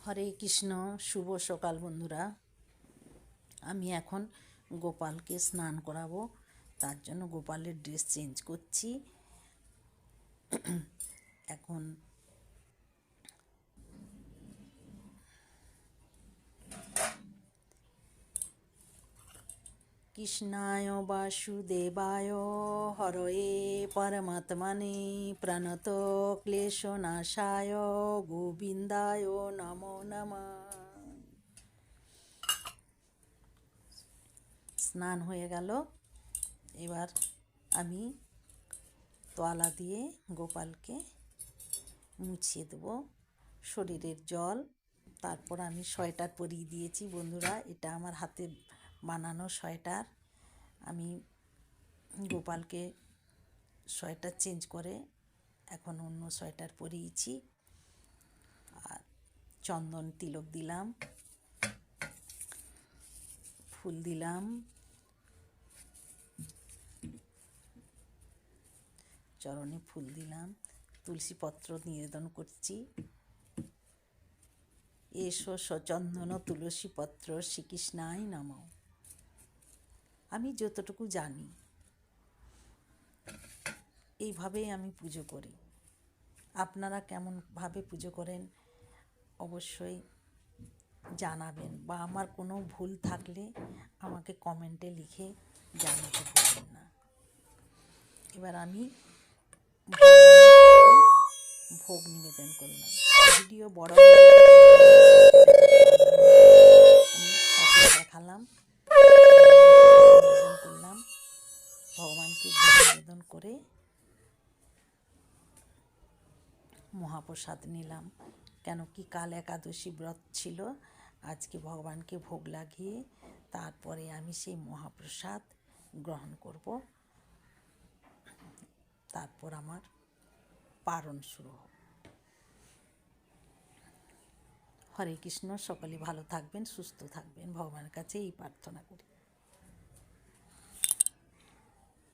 হরে কৃষ্ণ। শুভ সকাল বন্ধুরা। আমি এখন গোপালকে স্নান করাবো, তার জন্য গোপালের ড্রেস চেঞ্জ করছি। এখন কৃষ্ণায় বাসুদেবায় হরয়ে পরমাত্মনে প্রণত ক্লেশনাশায় গোবিন্দায় নমো নমঃ। স্নান হয়ে গেল। এবার আমি তোয়ালা দিয়ে গোপালকে মুছিয়ে দেবো শরীরের জল। তারপর আমি সোয়েটার পরিয়ে দিয়েছি বন্ধুরা, এটা আমার হাতে বানানো সোয়েটার। আমি গোপালকে সোয়েটার চেঞ্জ করে এখন অন্য সোয়েটার পরিয়েছি। আর চন্দন তিলক দিলাম, ফুল দিলাম, চরণে ফুল দিলাম, তুলসী পত্র নিবেদন করছি। এসো সচন্দন তুলসী পত্র শ্রীকৃষ্ণায় নমঃ। আমি যতটুকু জানি এইভাবেই আমি পুজো করি। আপনারা কেমনভাবে পুজো করেন অবশ্যই জানাবেন, বা আমার কোনো ভুল থাকলে আমাকে কমেন্টে লিখে জানাতে ভুলবেন না। এবার আমি ভোগ নিবেদন করলাম। ভিডিও বড় হয়ে যাবে, আমি দেখালাম, নিবেদন করলাম। ভগবানকে ভোগ নিবেদন করে মহাপ্রসাদ নিলাম, কেন কি কাল একাদশী ব্রত ছিল। আজকে ভগবানকে ভোগ লাগিয়ে তারপরে আমি সেই মহাপ্রসাদ গ্রহণ করব। তারপর আমার পারণ শুরু হবে। হরে কৃষ্ণ। সকলে ভালো থাকবেন, সুস্থ থাকবেন, ভগবানের কাছে এই প্রার্থনা করি।